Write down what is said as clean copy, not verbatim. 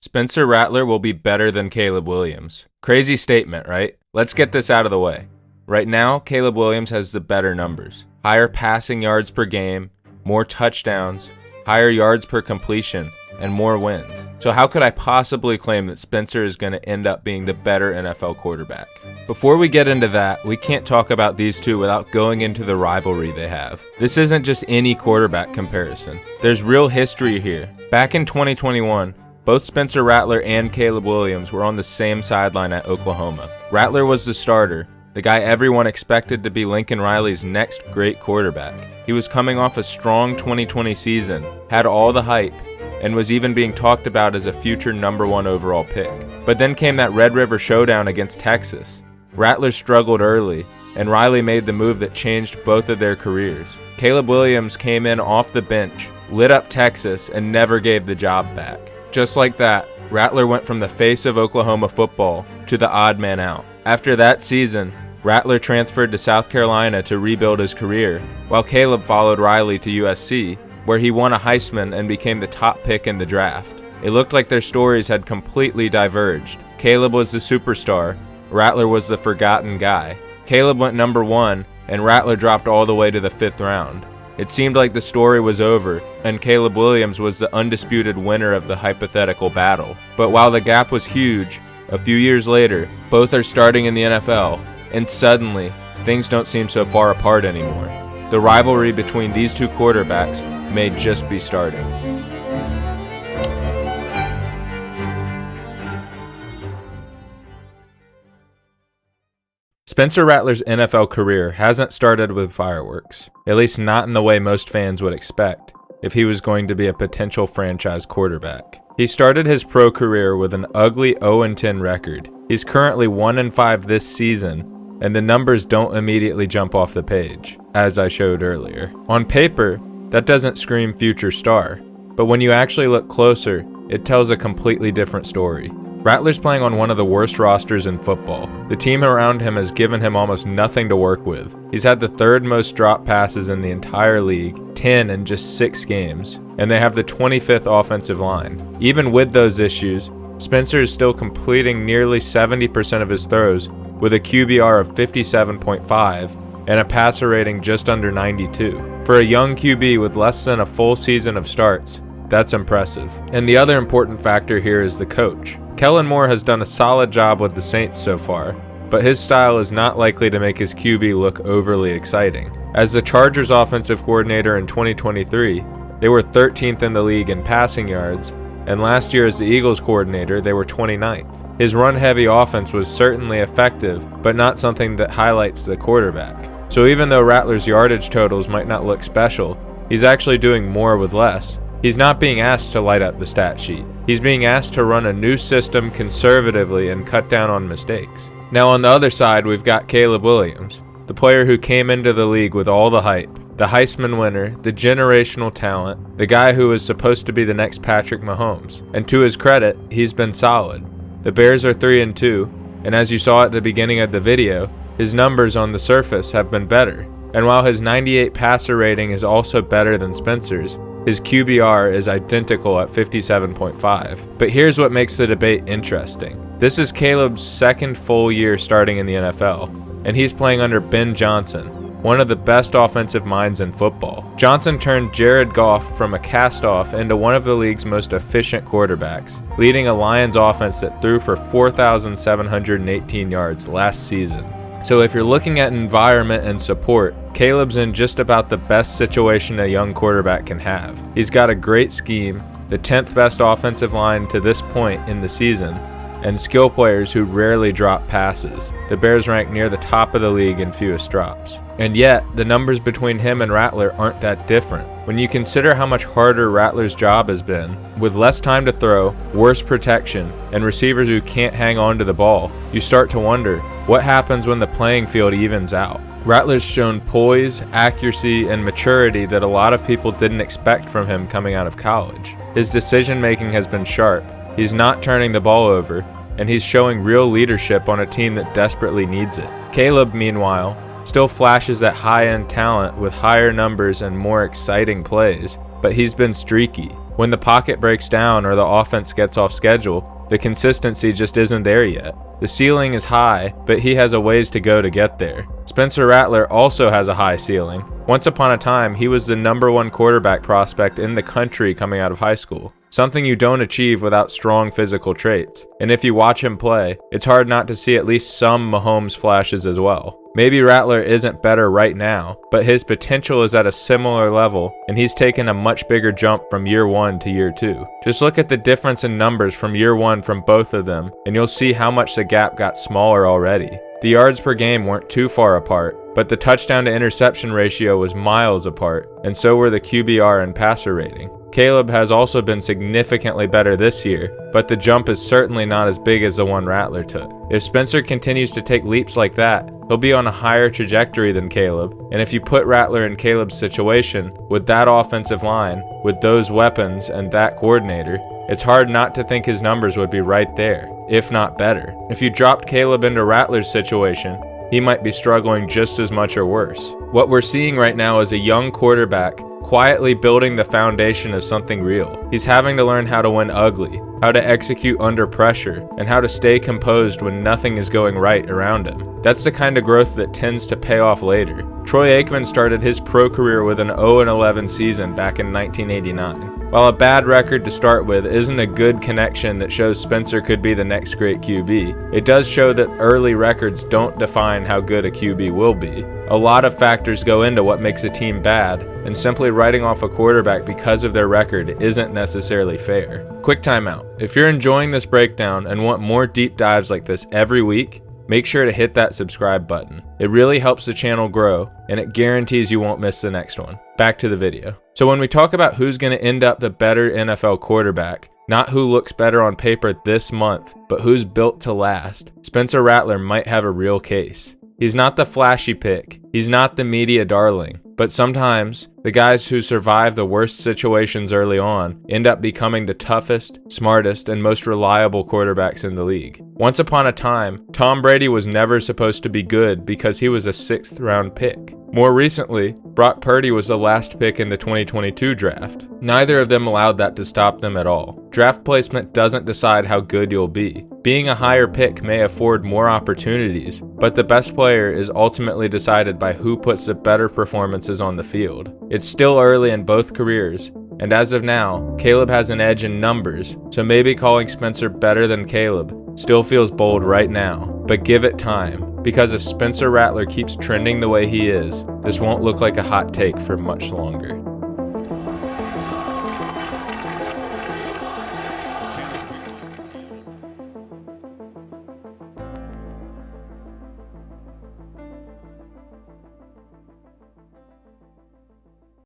Spencer Rattler will be better than Caleb Williams. Crazy statement, right? Let's get this out of the way. Right now, Caleb Williams has the better numbers. Higher passing yards per game, more touchdowns, higher yards per completion, and more wins. So how could I possibly claim that Spencer is going to end up being the better NFL quarterback? Before we get into that, we can't talk about these two without going into the rivalry they have. This isn't just any quarterback comparison. There's real history here. Back in 2021, both Spencer Rattler and Caleb Williams were on the same sideline at Oklahoma. Rattler was the starter, the guy everyone expected to be Lincoln Riley's next great quarterback. He was coming off a strong 2020 season, had all the hype, and was even being talked about as a future #1 overall pick. But then came that Red River showdown against Texas. Rattler struggled early, and Riley made the move that changed both of their careers. Caleb Williams came in off the bench, lit up Texas, and never gave the job back. Just like that, Rattler went from the face of Oklahoma football to the odd man out. After that season, Rattler transferred to South Carolina to rebuild his career, while Caleb followed Riley to USC, where he won a Heisman and became the top pick in the draft. It looked like their stories had completely diverged. Caleb was the superstar, Rattler was the forgotten guy. Caleb went #1, and Rattler dropped all the way to the 5th round. It seemed like the story was over, and Caleb Williams was the undisputed winner of the hypothetical battle. But while the gap was huge, a few years later, both are starting in the NFL, and suddenly, things don't seem so far apart anymore. The rivalry between these two quarterbacks may just be starting. Spencer Rattler's NFL career hasn't started with fireworks, at least not in the way most fans would expect if he was going to be a potential franchise quarterback. He started his pro career with an ugly 0-10 record. He's currently 1-5 this season, and the numbers don't immediately jump off the page, as I showed earlier. On paper, that doesn't scream future star, but when you actually look closer, it tells a completely different story. Rattler's playing on one of the worst rosters in football. The team around him has given him almost nothing to work with. He's had the 3rd most drop passes in the entire league, 10 in just 6 games, and they have the 25th offensive line. Even with those issues, Spencer is still completing nearly 70% of his throws with a QBR of 57.5 and a passer rating just under 92. For a young QB with less than a full season of starts, that's impressive. And the other important factor here is the coach. Kellen Moore has done a solid job with the Saints so far, but his style is not likely to make his QB look overly exciting. As the Chargers offensive coordinator in 2023, they were 13th in the league in passing yards, and last year as the Eagles coordinator, they were 29th. His run-heavy offense was certainly effective, but not something that highlights the quarterback. So even though Rattler's yardage totals might not look special, he's actually doing more with less. He's not being asked to light up the stat sheet. He's being asked to run a new system conservatively and cut down on mistakes. Now on the other side, we've got Caleb Williams, the player who came into the league with all the hype, the Heisman winner, the generational talent, the guy who was supposed to be the next Patrick Mahomes. And to his credit, he's been solid. The Bears are 3-2, and as you saw at the beginning of the video, his numbers on the surface have been better. And while his 98 passer rating is also better than Spencer's, his QBR is identical at 57.5. But here's what makes the debate interesting. This is Caleb's 2nd full year starting in the NFL, and he's playing under Ben Johnson, one of the best offensive minds in football. Johnson turned Jared Goff from a cast-off into one of the league's most efficient quarterbacks, leading a Lions offense that threw for 4,718 yards last season. So if you're looking at environment and support, Caleb's in just about the best situation a young quarterback can have. He's got a great scheme, the 10th best offensive line to this point in the season, and skill players who rarely drop passes. The Bears rank near the top of the league in fewest drops. And yet, the numbers between him and Rattler aren't that different. When you consider how much harder Rattler's job has been, with less time to throw, worse protection, and receivers who can't hang on to the ball, you start to wonder, what happens when the playing field evens out? Rattler's shown poise, accuracy, and maturity that a lot of people didn't expect from him coming out of college. His decision-making has been sharp, he's not turning the ball over, and he's showing real leadership on a team that desperately needs it. Caleb, meanwhile, still flashes that high-end talent with higher numbers and more exciting plays, but he's been streaky. When the pocket breaks down or the offense gets off schedule, the consistency just isn't there yet. The ceiling is high, but he has a ways to go to get there. Spencer Rattler also has a high ceiling. Once upon a time, he was the #1 quarterback prospect in the country coming out of high school. Something you don't achieve without strong physical traits. And if you watch him play, it's hard not to see at least some Mahomes flashes as well. Maybe Rattler isn't better right now, but his potential is at a similar level, and he's taken a much bigger jump from year 1 to year 2. Just look at the difference in numbers from year 1 from both of them, and you'll see how much the gap got smaller already. The yards per game weren't too far apart, but the touchdown to interception ratio was miles apart, and so were the QBR and passer rating. Caleb has also been significantly better this year, but the jump is certainly not as big as the one Rattler took. If Spencer continues to take leaps like that, he'll be on a higher trajectory than Caleb, and if you put Rattler in Caleb's situation, with that offensive line, with those weapons and that coordinator, it's hard not to think his numbers would be right there, if not better. If you dropped Caleb into Rattler's situation, he might be struggling just as much or worse. What we're seeing right now is a young quarterback quietly building the foundation of something real. He's having to learn how to win ugly, how to execute under pressure, and how to stay composed when nothing is going right around him. That's the kind of growth that tends to pay off later. Troy Aikman started his pro career with an 0-11 season back in 1989. While a bad record to start with isn't a good connection that shows Spencer could be the next great QB, it does show that early records don't define how good a QB will be. A lot of factors go into what makes a team bad, and simply writing off a quarterback because of their record isn't necessarily fair. Quick timeout. If you're enjoying this breakdown and want more deep dives like this every week, make sure to hit that subscribe button. It really helps the channel grow, and it guarantees you won't miss the next one. Back to the video. So when we talk about who's going to end up the better NFL quarterback, not who looks better on paper this month, but who's built to last, Spencer Rattler might have a real case. He's not the flashy pick, he's not the media darling, but sometimes the guys who survive the worst situations early on end up becoming the toughest, smartest, and most reliable quarterbacks in the league. Once upon a time, Tom Brady was never supposed to be good because he was a 6th round pick. More recently, Brock Purdy was the last pick in the 2022 draft. Neither of them allowed that to stop them at all. Draft placement doesn't decide how good you'll be. Being a higher pick may afford more opportunities, but the best player is ultimately decided by who puts the better performances on the field. It's still early in both careers, and as of now, Caleb has an edge in numbers, so maybe calling Spencer better than Caleb still feels bold right now, but give it time. Because if Spencer Rattler keeps trending the way he is, this won't look like a hot take for much longer.